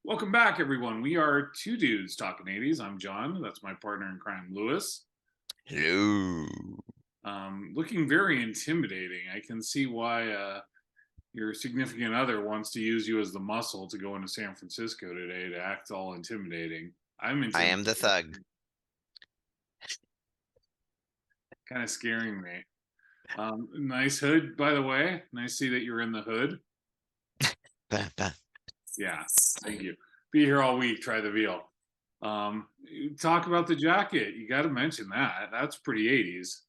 Welcome back, everyone. We are two dudes talking 80s. I'm John. That's my partner in crime, Lewis. Hello. Looking very intimidating. I can see why your significant other wants to use you as the muscle to go into San Francisco today to act all intimidating. I'm I am the intimidated, thug. kind of scaring me. Nice hood, by the way. Nice to see that you're in the hood. Bah, bah. Yeah, thank you. Be here all week. Try the veal. Talk about the jacket. You got to mention that. That's pretty 80s.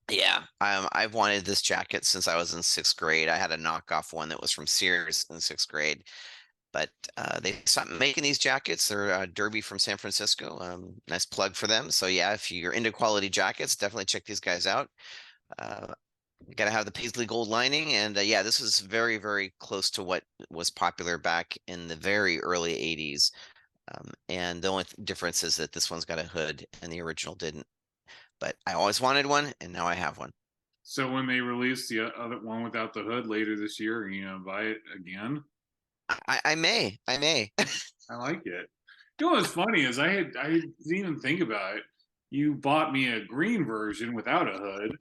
Yeah, I've wanted this jacket since I was in sixth grade. I had a knockoff one that was from Sears in sixth grade, but they stopped making these jackets. They're Derby from San Francisco. Nice plug for them. So yeah, if you're into quality jackets, definitely check these guys out. Uh, you got to have the paisley gold lining, and yeah, this is very, very close to what was popular back in the very early '80s. And the only difference is that this one's got a hood and the original didn't. But I always wanted one, and now I have one. So when they release the other one without the hood later this year, are you gonna buy it again? I may. I like it. You know what's funny is I didn't even think about it. You bought me a green version without a hood,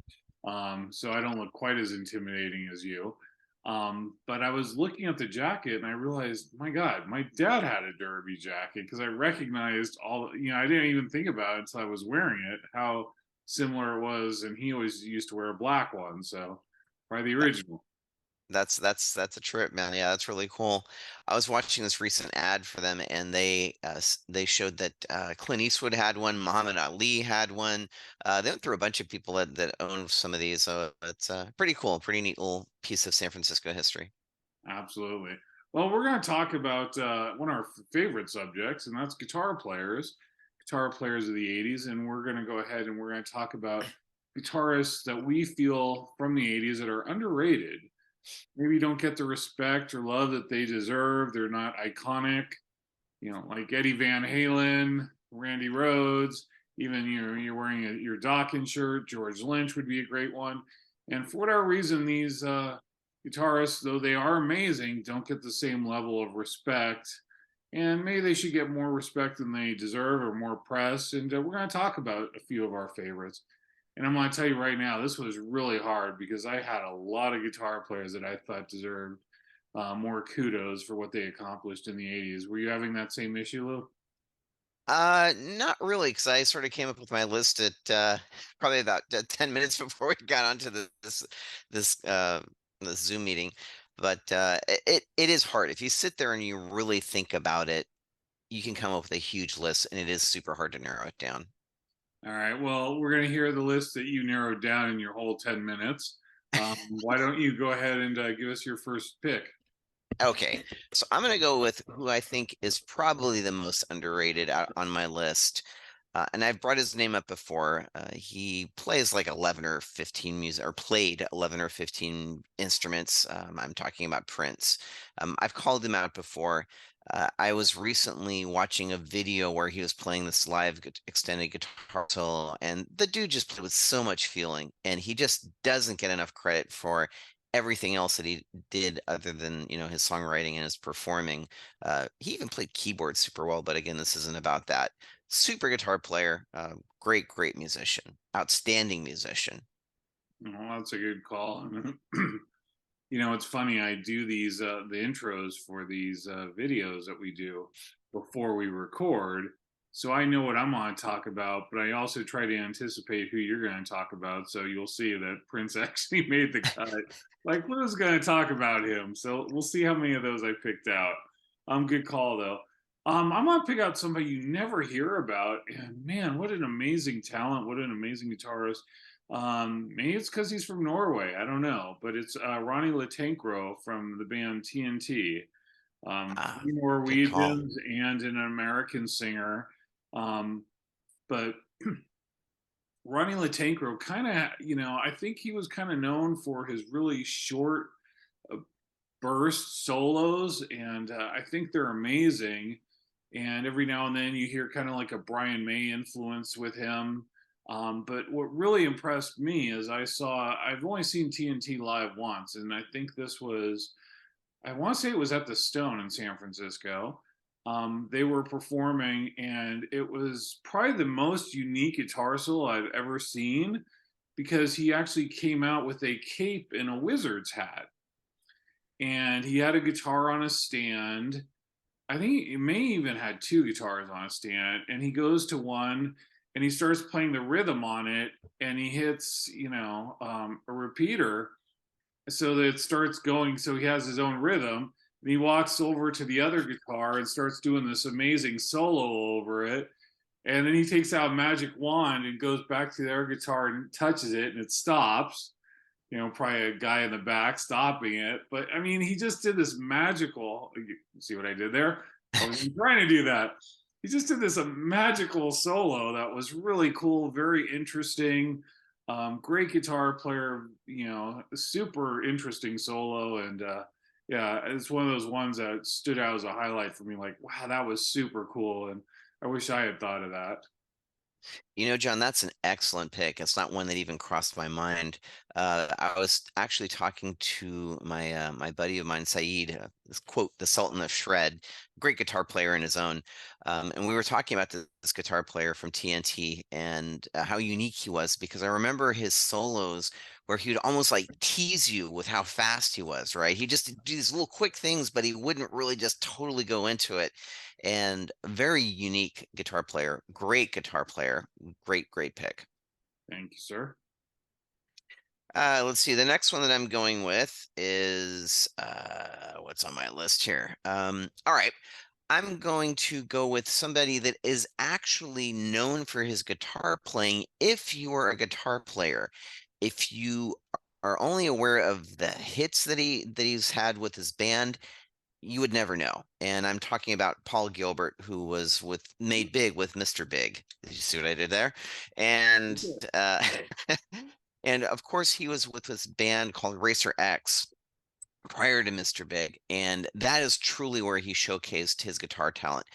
so I don't look quite as intimidating as you. But I was looking at the jacket and I realized, my God, my dad had a derby jacket because I recognized I didn't even think about it until I was wearing it, how similar it was, and he always used to wear a black one, so probably the original. That's a trip, man. Yeah, that's really cool. I was watching this recent ad for them, and they showed that Clint Eastwood had one, Muhammad Ali had one. They went through a bunch of people that own some of these, so it's pretty cool, pretty neat little piece of San Francisco history. Absolutely. Well, we're going to talk about one of our favorite subjects, and that's guitar players of the 80s. And we're going to go ahead and we're going to talk about guitarists that we feel from the 80s that are underrated. Maybe don't get the respect or love that they deserve. They're not iconic, like Eddie Van Halen, Randy Rhoads, even you're wearing your Dawkins shirt. George Lynch would be a great one. And for whatever reason, these guitarists, though they are amazing, don't get the same level of respect. And maybe they should get more respect than they deserve or more press. And we're going to talk about a few of our favorites. And I'm going to tell you right now, this was really hard because I had a lot of guitar players that I thought deserved more kudos for what they accomplished in the 80s. Were you having that same issue, Lou? Not really, because I sort of came up with my list at probably about 10 minutes before we got onto this this Zoom meeting. But it is hard. If you sit there and you really think about it, you can come up with a huge list, and it is super hard to narrow it down. All right. Well, we're going to hear the list that you narrowed down in your whole 10 minutes. Why don't you go ahead and give us your first pick? Okay, so I'm gonna go with who I think is probably the most underrated on my list. And I've brought his name up before. He plays like 11 or 15 music, or played 11 or 15 instruments. I'm talking about Prince. I've called him out before. I was recently watching a video where he was playing this live extended guitar solo, and the dude just played with so much feeling, and he just doesn't get enough credit for everything else that he did other than his songwriting and his performing. He even played keyboard super well, but again, this isn't about that. Super guitar player, great musician, outstanding musician. Well, that's a good call. It's funny. I do these the intros for these videos that we do before we record, so I know what I'm going to talk about. But I also try to anticipate who you're going to talk about, so you'll see that Prince actually made the cut. Like, who's going to talk about him? So we'll see how many of those I picked out. Good call though. I'm gonna pick out somebody you never hear about, and man, what an amazing talent! What an amazing guitarist. Maybe it's because he's from Norway. I don't know, but it's Ronnie Latankro from the band TNT. Ah, Two good call. Norwegians and an American singer. Um, but Ronnie Latankro kind of, I think he was kind of known for his really short uh, burst solos, and I think they're amazing. And every now and then you hear kind of like a Brian May influence with him. But what really impressed me is I've only seen TNT live once, and I think I want to say it was at the Stone in San Francisco. They were performing, and it was probably the most unique guitar solo I've ever seen because he actually came out with a cape and a wizard's hat, and he had a guitar on a stand. I think he may even had two guitars on a stand, and he goes to one and he starts playing the rhythm on it, and he hits, a repeater so that it starts going. So he has his own rhythm, and he walks over to the other guitar and starts doing this amazing solo over it. And then he takes out a magic wand and goes back to the other guitar and touches it, and it stops. Probably a guy in the back stopping it. But I mean, he just did this magical. You see what I did there? I wasn't trying to do that. He just did this magical solo that was really cool, very interesting. Great guitar player, super interesting solo. And yeah, it's one of those ones that stood out as a highlight for me. Like, wow, that was super cool. And I wish I had thought of that. John, that's an excellent pick. It's not one that even crossed my mind. I was actually talking to my buddy of mine, Saeed, this quote, the Sultan of Shred, great guitar player in his own. And we were talking about this guitar player from TNT and how unique he was, because I remember his solos where he would almost like tease you with how fast he was, right? He just do these little quick things, but he wouldn't really just totally go into it. And very unique guitar player, great guitar player, great pick. Thank you, sir. Let's see. The next one that I'm going with is what's on my list here. All right. I'm going to go with somebody that is actually known for his guitar playing. If you are a guitar player, if you are only aware of the hits that he's had with his band, you would never know. And I'm talking about Paul Gilbert, who was made big with Mr. Big. Did you see what I did there? And and of course he was with this band called Racer X prior to Mr. Big, and that is truly where he showcased his guitar talent.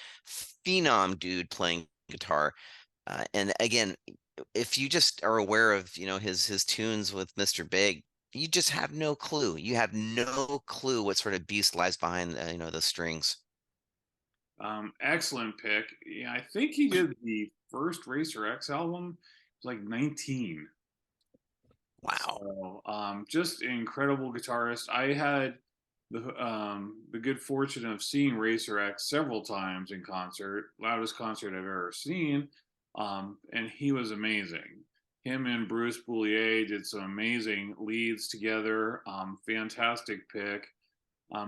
Phenom dude playing guitar. And again, if you just are aware of his tunes with Mr. Big, you just have no clue. You have no clue what sort of beast lies behind the strings. Excellent pick. Yeah, I think he did the first Racer X album. It was like 19. Wow. So, just an incredible guitarist. I had the good fortune of seeing Racer X several times in concert, loudest concert I've ever seen, and he was amazing. Him and Bruce Boulier did some amazing leads together. Fantastic pick.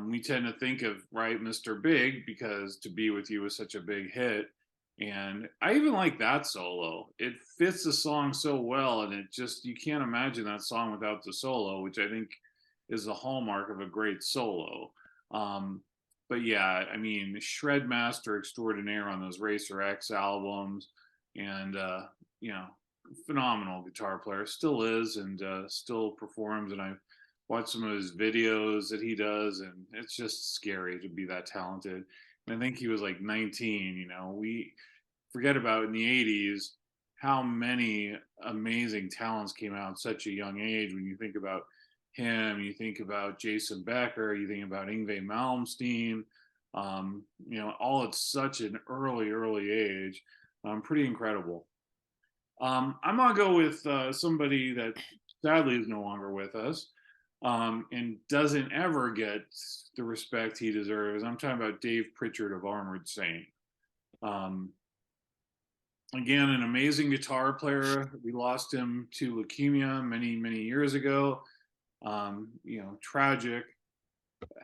We tend to think of Mr. Big because To Be With You was such a big hit. And I even like that solo. It fits the song so well, and you can't imagine that song without the solo, which I think is the hallmark of a great solo. Um, but yeah, I mean, shred master extraordinaire on those Racer X albums, and you know, phenomenal guitar player, still is, and still performs. And I've watched some of his videos that he does, and it's just scary to be that talented. And I think he was like 19. We forget about in the 80s how many amazing talents came out at such a young age. When you think about him, you think about Jason Becker, you think about Yngwie Malmsteen, all at such an early age. Pretty incredible. I'm gonna go with somebody that sadly is no longer with us, and doesn't ever get the respect he deserves. I'm talking about Dave Pritchard of Armored Saint. Um, Again, an amazing guitar player. We lost him to leukemia many years ago. Tragic.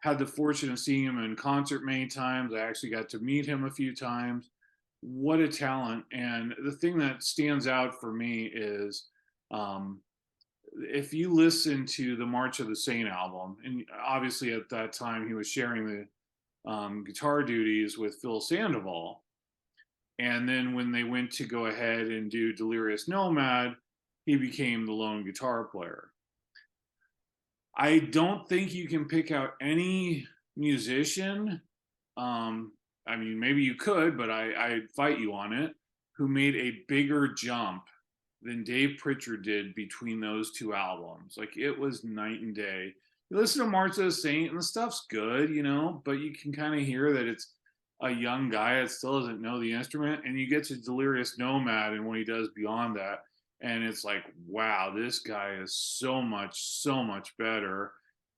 Had the fortune of seeing him in concert many times. I actually got to meet him a few times. What a talent. And the thing that stands out for me is, if you listen to the March of the Saint album, and obviously at that time he was sharing the guitar duties with Phil Sandoval. And then when they went to go ahead and do Delirious Nomad, he became the lone guitar player. I don't think you can pick out any musician. I mean, maybe you could, but I'd fight you on it, who made a bigger jump than Dave Pritchard did between those two albums. Like, it was night and day. You listen to March of the Saint, and the stuff's good, but you can kind of hear that it's a young guy that still doesn't know the instrument, and you get to Delirious Nomad and what he does beyond that, and it's like, wow, this guy is so much better.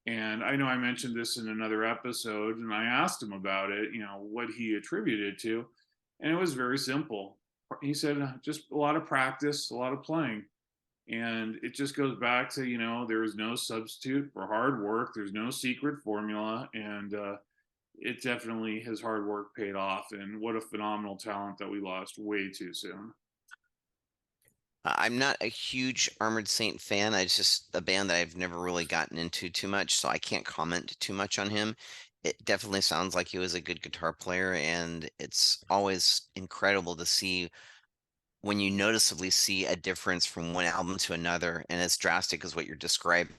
And I know I mentioned this in another episode, and I asked him about it, what he attributed to, and it was very simple. He said just a lot of practice, a lot of playing. And it just goes back to, there is no substitute for hard work. There's no secret formula. And it definitely, his hard work paid off. And what a phenomenal talent that we lost way too soon. I'm not a huge Armored Saint fan. It's just a band that I've never really gotten into too much, so I can't comment too much on him. It definitely sounds like he was a good guitar player, and it's always incredible to see when you noticeably see a difference from one album to another, and as drastic as what you're describing.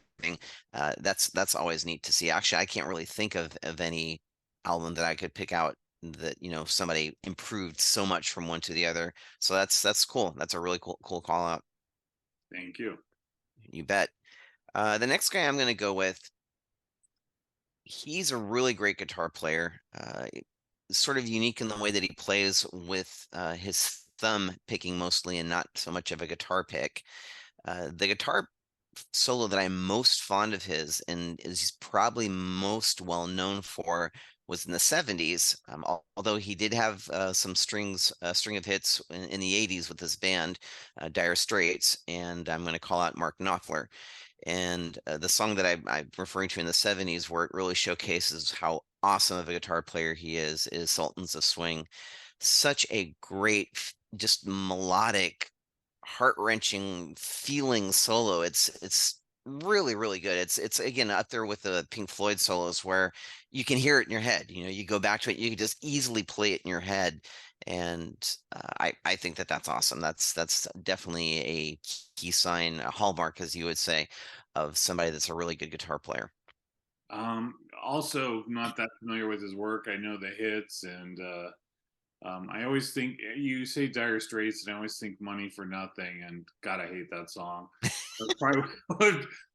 That's always neat to see. Actually, I can't really think of any album that I could pick out that somebody improved so much from one to the other. So that's cool. That's a really cool call out. Thank you. You bet. The next guy I'm going to go with, he's a really great guitar player. Sort of unique in the way that he plays with his thumb picking mostly and not so much of a guitar pick. The guitar solo that I'm most fond of his and is probably most well known for was in the 70s. Although he did have some string of hits in the 80s with his band, Dire Straits, and I'm going to call out Mark Knopfler. And the song that I'm referring to in the 70s, where it really showcases how awesome of a guitar player he is Sultans of Swing. Such a great, just melodic, heart-wrenching feeling solo. It's really good. It's again up there with the Pink Floyd solos where you can hear it in your head. You go back to it, you can just easily play it in your head. And I think that's awesome. That's definitely a key sign, a hallmark, as you would say, of somebody that's a really good guitar player. Also, not that familiar with his work. I know the hits, and I always think you say Dire Straits, and I always think Money for Nothing, and God, I hate that song. That's probably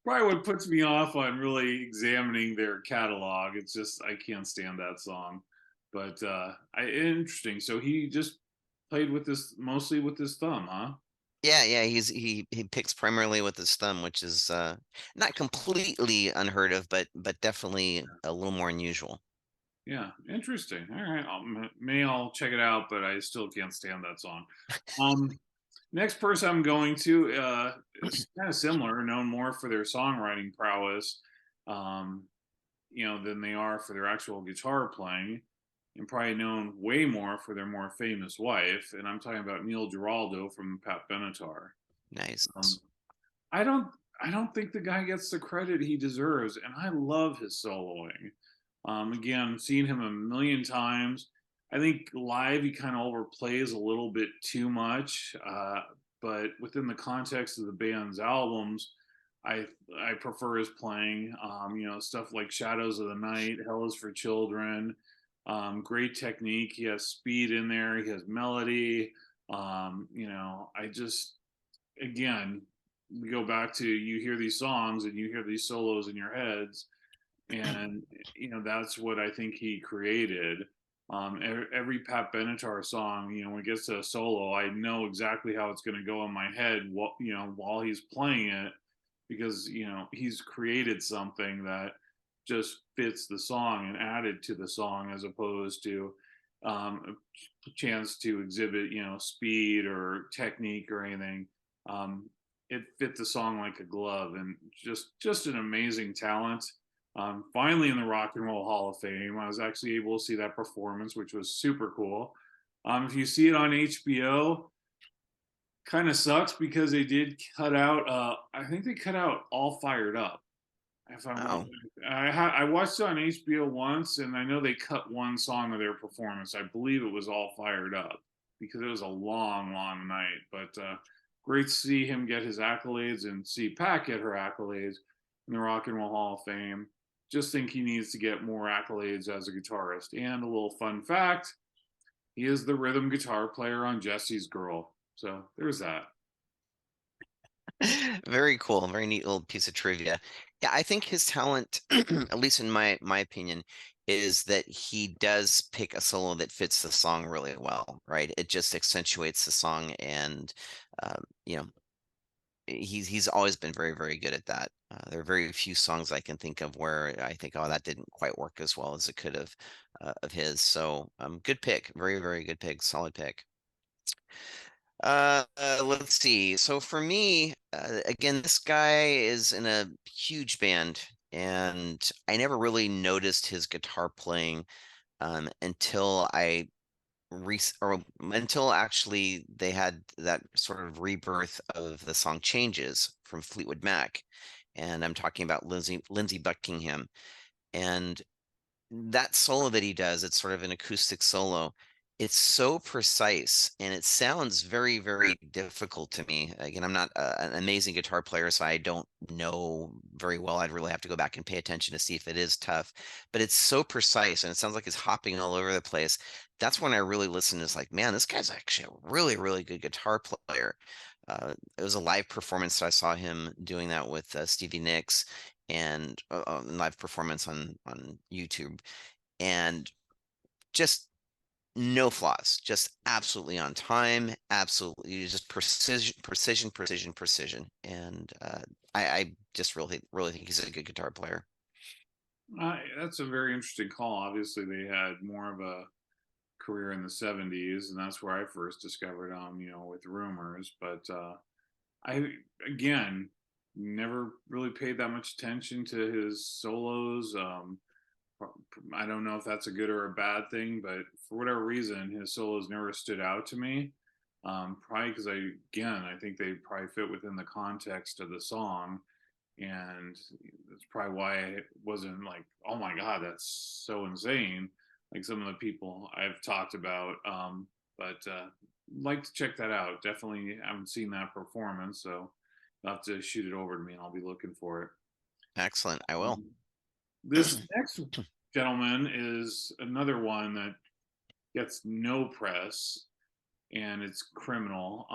what puts me off on really examining their catalog. It's just I can't stand that song. But interesting. So he just played with this mostly with his thumb, huh? Yeah, he picks primarily with his thumb, which is not completely unheard of, but definitely a little more unusual. Yeah, interesting. All right, maybe I'll check it out, but I still can't stand that song. Um, Next person I'm going to is kind of similar, known more for their songwriting prowess, um, than they are for their actual guitar playing, and probably known way more for their more famous wife. And I'm talking about Neil Giraldo from Pat Benatar. Nice. Um, I don't, I don't think the guy gets the credit he deserves, and I love his soloing. Again, seeing him a million times. I think live he kind of overplays a little bit too much, but within the context of the band's albums, I I prefer his playing. Stuff like Shadows of the Night, Hell is for Children. Great technique. He has speed in there. He has melody. I just again we go back to you hear these songs and you hear these solos in your heads, and that's what I think he created. Every Pat Benatar song, when it gets to a solo, I know exactly how it's going to go in my head while he's playing it, because he's created something that just fits the song and added to the song, as opposed to a chance to exhibit speed or technique or anything. It fit the song like a glove, and just an amazing talent. Finally, in the Rock and Roll Hall of Fame, I was actually able to see that performance, which was super cool. If you see it on HBO, kind of sucks because they did cut out. I think they cut out All Fired Up. If I'm wrong, Oh, I watched it on HBO once, and I know they cut one song of their performance. I believe it was All Fired Up because it was a long night. But great to see him get his accolades and see Pat get her accolades in the Rock and Roll Hall of Fame. Just think he needs to get more accolades as a guitarist. And a little fun fact: he is the rhythm guitar player on Jesse's Girl. So there's that. very cool. Very neat little piece of trivia. Yeah, I think his talent, at least in my opinion, is that he does pick a solo that fits the song really well, right? It just accentuates the song, and you know, he's always been very, very good at that. There are very few songs I can think of where I think, oh, that didn't quite work as well as it could have of his. So, good pick, very, very good pick, solid pick. Let's see. So for me, again, this guy is in a huge band, and I never really noticed his guitar playing until or until actually they had that sort of rebirth of the song Changes from Fleetwood Mac. And I'm talking about Lindsey Buckingham. And that solo that he does, it's sort of an acoustic solo. It's so precise and it sounds very, very difficult to me. Again, I'm not an amazing guitar player, so I don't know very well. I'd really have to go back and pay attention to see if it is tough, but it's so precise and it sounds like it's hopping all over the place. That's when I really listen. Is like, man, this guy's actually a really, really good guitar player. It was a live performance that I saw him doing that with Stevie Nicks, and live performance on YouTube, and just no flaws, just absolutely on time, absolutely just precision, and I just really think he's a good guitar player. That's a very interesting call. Obviously, they had more of a career in the 70s, and that's where I first discovered him, with Rumors. But I, again, never really paid that much attention to his solos. I don't know if that's a good or a bad thing, but for whatever reason, his solos never stood out to me. Probably because I think they probably fit within the context of the song, and that's probably why I wasn't like, oh my god, that's so insane, like some of the people I've talked about. But like to check that out. Definitely haven't seen that performance, so you'll have to shoot it over to me, and I'll be looking for it. Excellent, I will. This next gentleman is another one that gets no press, and it's Criminal.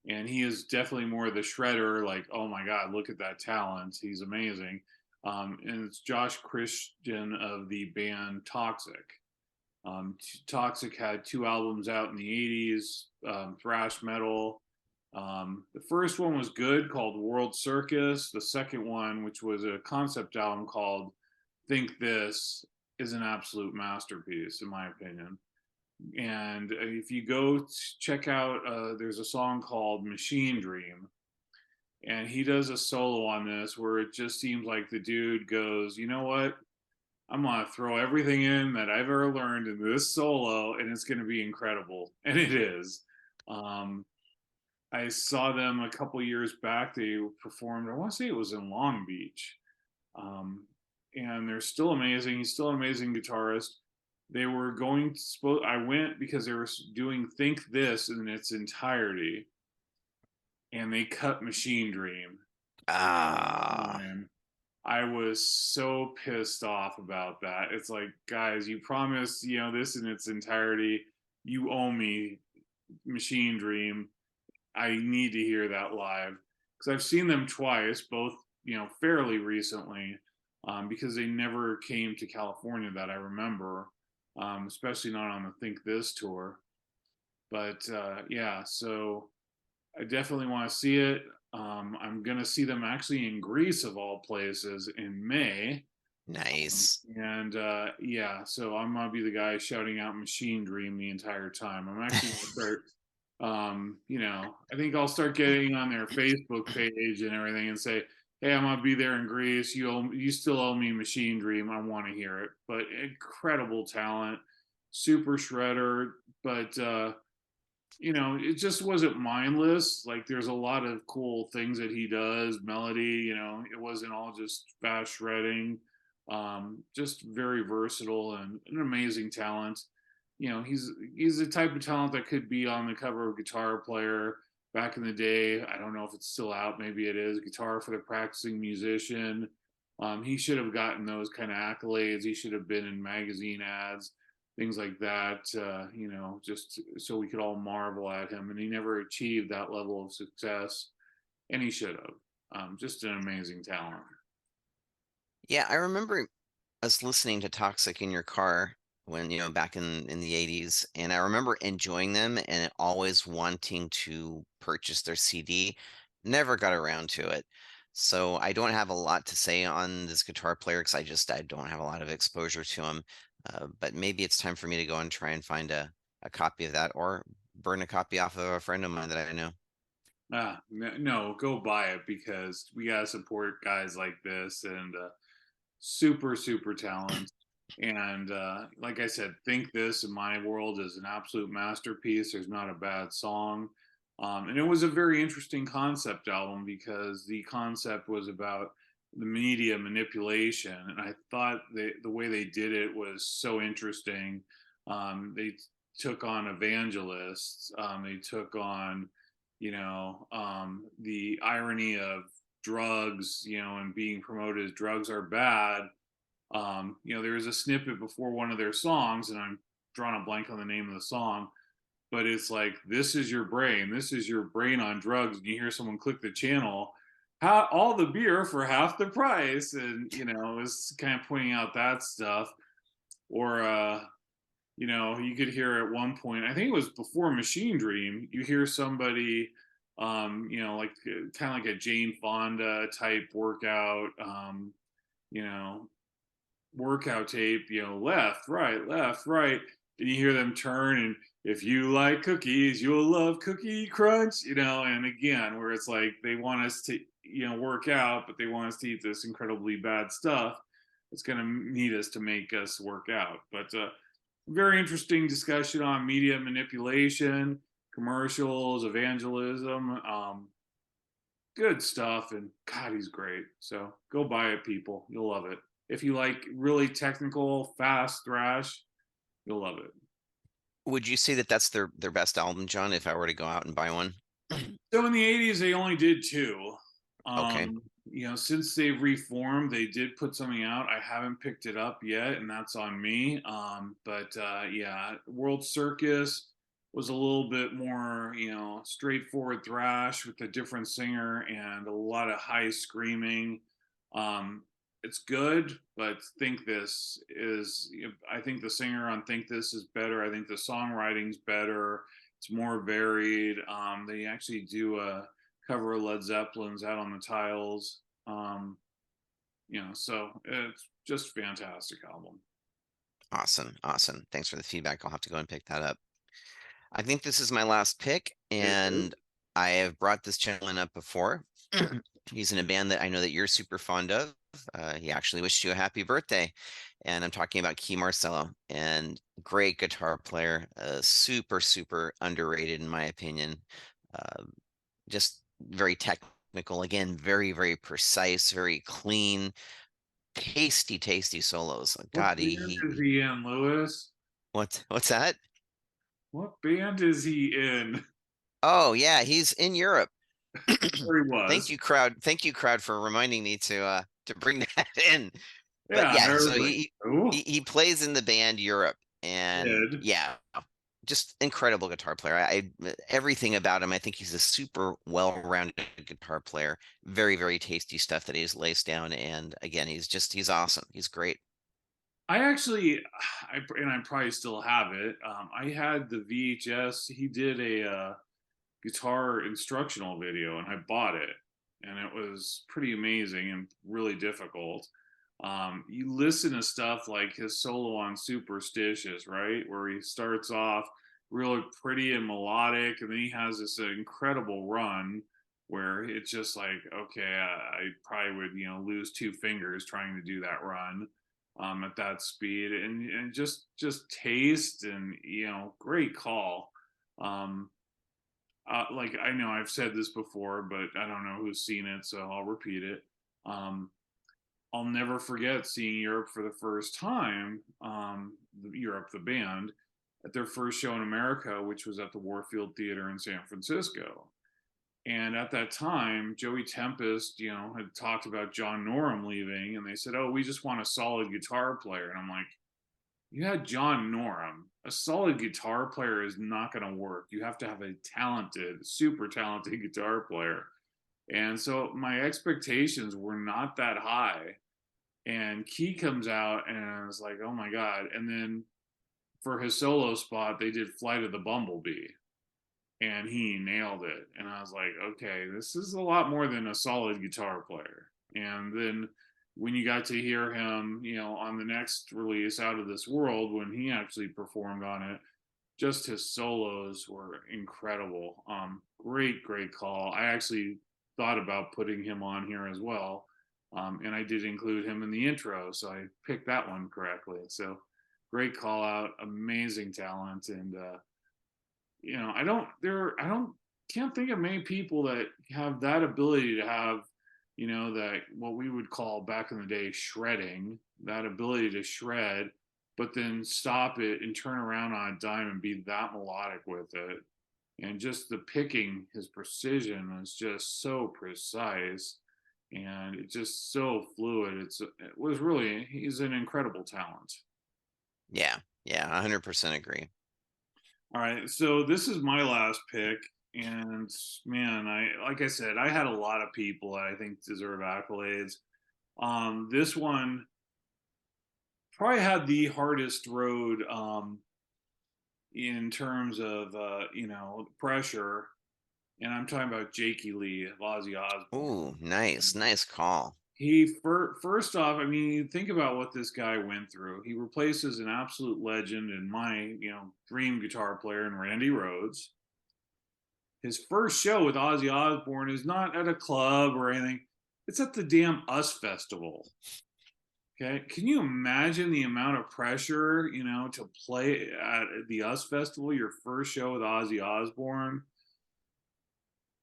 And he is definitely more the shredder. Like, oh my God, look at that talent. He's amazing. And it's Josh Christian of the band Toxic. Toxic had two albums out in the 80s, thrash metal. The first one was good, called World Circus. The second one, which was a concept album called Think This, is an absolute masterpiece, in my opinion. And if you go check out, there's a song called Machine Dream, and he does a solo on this where it just seems like the dude goes, you know what? I'm gonna throw everything in that I've ever learned in this solo, and it's gonna be incredible, and it is. Um, I saw them a couple years back. They performed. I want to say it was in Long Beach, um, and they're still amazing. He's still an amazing guitarist. They were going to. I went because they were doing "Think This" in its entirety, and they cut "Machine Dream." Ah, And I was so pissed off about that. It's like, guys, you promised, this in its entirety. You owe me Machine Dream. I need to hear that live because I've seen them twice, both fairly recently, because they never came to California that I remember, especially not on the Think This tour. But yeah, so I definitely want to see it. I'm gonna see them actually in Greece of all places in May. nice. And yeah, so I'm gonna be the guy shouting out Machine Dream the entire time. I'm actually gonna start I think I'll start getting on their Facebook page and everything and say, hey, I'm gonna be there in Greece. You still owe me Machine Dream. I want to hear it. But incredible talent, super shredder, but it just wasn't mindless. Like there's a lot of cool things that he does, melody, it wasn't all just fast shredding. Just very versatile and an amazing talent. He's the type of talent that could be on the cover of Guitar Player back in the day. I don't know if it's still out, maybe it is. Guitar for the Practicing Musician. He should have gotten those kind of accolades. He should have been in magazine ads, things like that, just so we could all marvel at him. And he never achieved that level of success, and he should have. Just an amazing talent. Yeah, I remember us listening to Toxic in your car when, back in the 80s, and I remember enjoying them and always wanting to purchase their CD. Never got around to it. So I don't have a lot to say on this guitar player because I don't have a lot of exposure to him. But maybe it's time for me to go and try and find a copy of that or burn a copy off of a friend of mine that I know. No, go buy it because we gotta support guys like this and super super talent. And like I said, Think This in my world is an absolute masterpiece. There's not a bad song. And it was a very interesting concept album because the concept was about the media manipulation. And I thought the way they did it was so interesting. They took on evangelists, they took on, the irony of drugs, and being promoted as drugs are bad. There was a snippet before one of their songs, and I'm drawing a blank on the name of the song, but it's like, this is your brain. This is your brain on drugs. And you hear someone click the channel, how all the beer for half the price. And, it was kind of pointing out that stuff. Or, you could hear at one point, I think it was before Machine Dream, you hear somebody, like kind of like a Jane Fonda type workout, you know, workout tape, left, right. And you hear them turn, and if you like cookies, you'll love Cookie Crunch, and again, where it's like they want us to, work out, but they want us to eat this incredibly bad stuff. It's going to need us to make us work out. But very interesting discussion on media manipulation, commercials, evangelism. Good stuff. And God, he's great. So go buy it, people. You'll love it. If you like really technical, fast thrash, you'll love it. Would you say that that's their best album, John, if I were to go out and buy one? So in the 80s, they only did two. Okay. Since they've reformed, they did put something out. I haven't picked it up yet, and that's on me. But yeah, World Circus was a little bit more, straightforward thrash with a different singer and a lot of high screaming. Um, it's good, but I think the singer on Think This is better. I think the songwriting's better. It's more varied. They actually do a cover of Led Zeppelin's Out on the Tiles. So it's just fantastic album. Awesome. Awesome. Thanks for the feedback. I'll have to go and pick that up. I think this is my last pick, It and I have brought this gentleman up before. He's in a band that I know that you're super fond of. He actually wished you a happy birthday, and I'm talking about Key Marcelo, and great guitar player, super, super underrated in my opinion. Uh, just very technical, again, very, very precise, very clean, tasty, tasty solos. What God, band is he in, Lewis? what's that? What band is he in? Oh yeah, he's in Europe. Or he Thank was. you, crowd. Thank you, crowd, for reminding me to bring that in. But Yeah, and I yeah, so was like, oh, he plays in the band Europe, and did. yeah, just incredible guitar player. Everything about him, I think he's a super well-rounded guitar player. Very, very tasty stuff that he's lays down, and again, he's awesome. He's great. I actually, and I probably still have it. I had the VHS. He did a guitar instructional video, and I bought it, and it was pretty amazing and really difficult. You listen to stuff like his solo on Superstitious, right, where he starts off really pretty and melodic, and then he has this incredible run where it's just like, okay, I probably would, lose two fingers trying to do that run at that speed, and just taste and great call. Um, like I know I've said this before, but I don't know who's seen it, so I'll repeat it. Um, I'll never forget seeing Europe for the first time, Europe, the band, at their first show in America, which was at the Warfield Theater in San Francisco. And at that time, Joey Tempest, had talked about John Norum leaving, and they said, "Oh, we just want a solid guitar player." And I'm like, "You had John Norum. A solid guitar player is not going to work. You have to have a talented, super talented guitar player." And so my expectations were not that high. and Key comes out, and I was like, oh my god. And then for his solo spot, they did Flight of the Bumblebee, and he nailed it. And I was like, okay, this is a lot more than a solid guitar player. And then when you got to hear him, on the next release, Out of This World, when he actually performed on it, just his solos were incredible. Great call. I actually thought about putting him on here as well. And I did include him in the intro, so I picked that one correctly. So great call out, amazing talent. And I don't can't think of many people that have that ability to have, that what we would call back in the day shredding, that ability to shred, but then stop it and turn around on a dime and be that melodic with it. And just the picking, his precision was just so precise, and it's just so fluid. He's an incredible talent. Yeah, 100% agree. All right, so this is my last pick, and man, like I said, I had a lot of people that I think deserve accolades. This one probably had the hardest road in terms of pressure, and I'm talking about Jakey Lee of Ozzy Osbourne. Ooh, nice call. First off, I mean, you think about what this guy went through. He replaces an absolute legend and my dream guitar player in Randy Rhoads. His first show with Ozzy Osbourne is not at a club or anything. It's at the damn US Festival. Okay. Can you imagine the amount of pressure, to play at the US Festival, your first show with Ozzy Osbourne?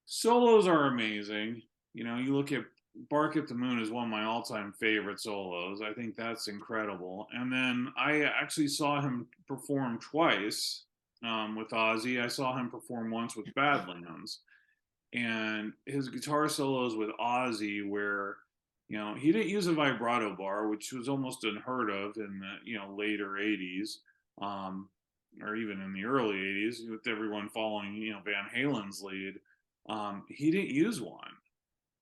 Solos are amazing. You look at Bark at the Moon is one of my all-time favorite solos. I think that's incredible. And then I actually saw him perform twice with Ozzy. I saw him perform once with Badlands, and his guitar solos with Ozzy, where he didn't use a vibrato bar, which was almost unheard of in the later '80s, or even in the early '80s, with everyone following Van Halen's lead. He didn't use one,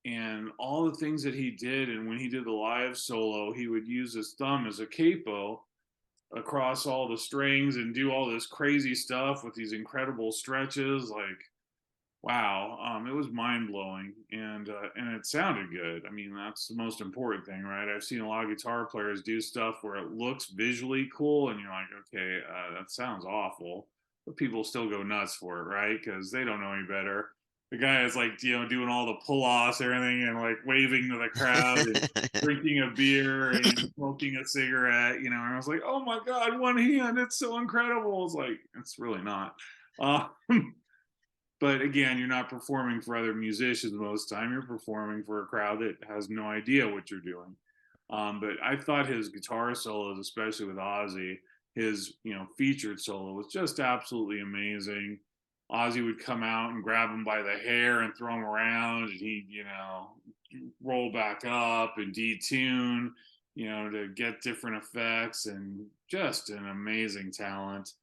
and all the things that he did, and when he did the live solo, he would use his thumb as a capo across all the strings and do all this crazy stuff with these incredible stretches. Like, wow, it was mind blowing, and it sounded good. I mean, that's the most important thing, right? I've seen a lot of guitar players do stuff where it looks visually cool, and you're like, okay, that sounds awful, but people still go nuts for it, right? Because they don't know any better. The guy is like, doing all the pull offs, everything, and like waving to the crowd and drinking a beer and smoking a cigarette, and I was like, oh my god, one hand, it's so incredible. It's like, it's really not. Uh, but again, you're not performing for other musicians most of the time. You're performing for a crowd that has no idea what you're doing. But I thought his guitar solos, especially with Ozzy, his featured solo was just absolutely amazing. Ozzy would come out and grab him by the hair and throw him around, and he'd roll back up and detune, to get different effects, and just an amazing talent.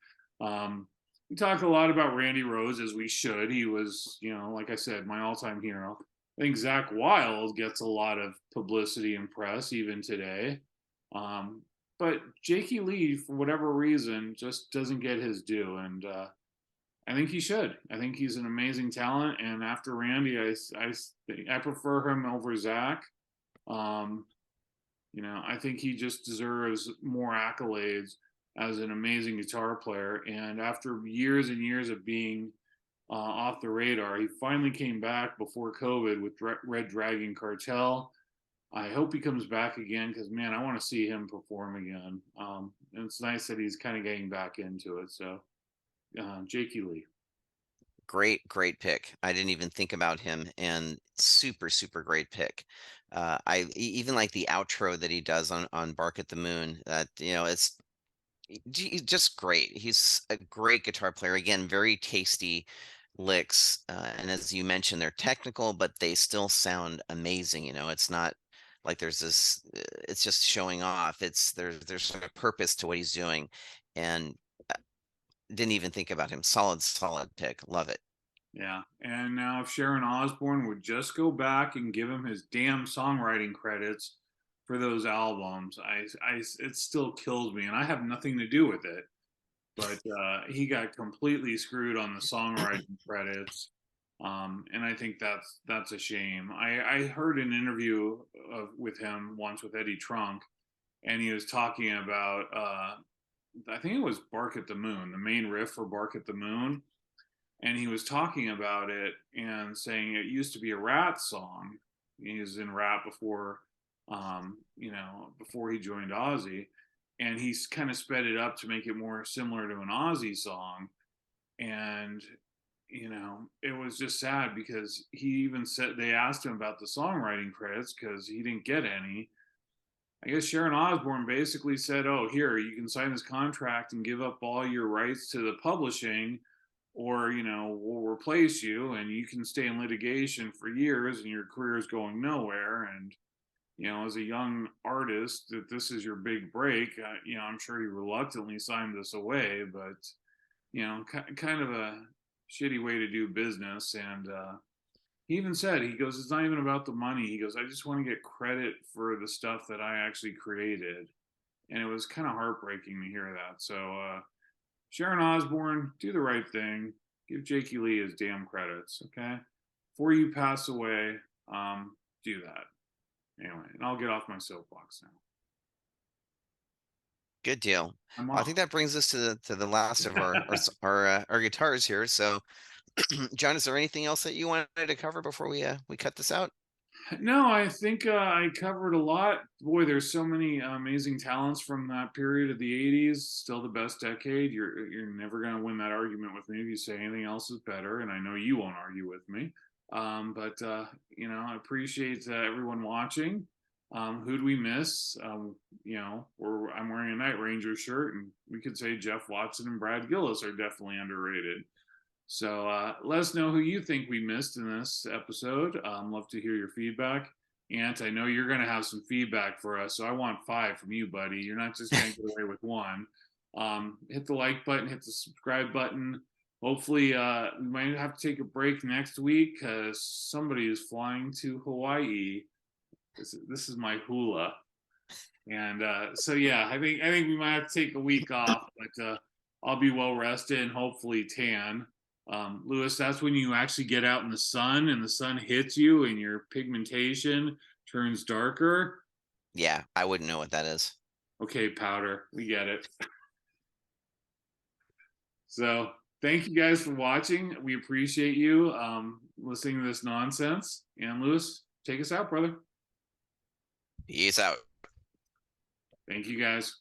We talk a lot about Randy Rhoads, as we should. He was, like I said, my all-time hero. I think Zach Wild gets a lot of publicity and press even today. But Jakey Lee, for whatever reason, just doesn't get his due. And I think he should. I think he's an amazing talent. And after Randy, I prefer him over Zach. I think he just deserves more accolades as an amazing guitar player. And after years and years of being off the radar, he finally came back before COVID with Red Dragon Cartel. I hope he comes back again, because man, I want to see him perform again. And it's nice that he's kind of getting back into it. So, Jakey Lee. Great pick. I didn't even think about him, and super great pick. Even like the outro that he does on Bark at the Moon. That it's just great. He's a great guitar player. Again, very tasty licks, and as you mentioned, they're technical, but they still sound amazing. It's not like there's this. It's just showing off. There's sort of purpose to what he's doing, and didn't even think about him. Solid pick. Love it. Yeah. And now if Sharon Osbourne would just go back and give him his damn songwriting credits for those albums. It still kills me, and I have nothing to do with it. But he got completely screwed on the songwriting credits, and I think that's a shame. I heard an interview with him once with Eddie Trunk, and he was talking about I think it was Bark at the Moon, the main riff for Bark at the Moon, and he was talking about it and saying it used to be a Rat song. He was in Rat before, before he joined Ozzy, and he's kind of sped it up to make it more similar to an Ozzy song. And it was just sad because he even said they asked him about the songwriting credits because he didn't get any. I guess Sharon Osbourne basically said, "Oh, here, you can sign this contract and give up all your rights to the publishing, or we'll replace you and you can stay in litigation for years and your career is going nowhere." And as a young artist, that this is your big break. I'm sure he reluctantly signed this away, but kind of a shitty way to do business. And he even said, he goes, "It's not even about the money." He goes, "I just want to get credit for the stuff that I actually created." And it was kind of heartbreaking to hear that. So Sharon Osbourne, do the right thing. Give Jakey Lee his damn credits, okay? Before you pass away, do that. Anyway, and I'll get off my soapbox now. Good deal. I'm Well, I off. think that brings us to the last of our guitars here. So, John, is there anything else that you wanted to cover before we cut this out? No, I think I covered a lot. Boy, there's so many amazing talents from that period of the '80s. Still the best decade. You're never going to win that argument with me if you say anything else is better, and I know you won't argue with me. But I appreciate everyone watching. Who'd we miss? I'm wearing a Night Ranger shirt, and we could say Jeff Watson and Brad Gillis are definitely underrated. So let us know who you think we missed in this episode. Love to hear your feedback. Ant, I know you're going to have some feedback for us, so I want 5 from you, buddy. You're not just going to get away with 1. Hit the like button, hit the subscribe button. Hopefully, we might have to take a break next week because somebody is flying to Hawaii. This is my hula, and so yeah, I think we might have to take a week off, but I'll be well rested and hopefully tan. Lewis, that's when you actually get out in the sun and the sun hits you and your pigmentation turns darker. Yeah, I wouldn't know what that is. Okay, powder, we get it. So thank you guys for watching. We appreciate you listening to this nonsense. And Lewis, take us out, brother. Peace out. Thank you guys.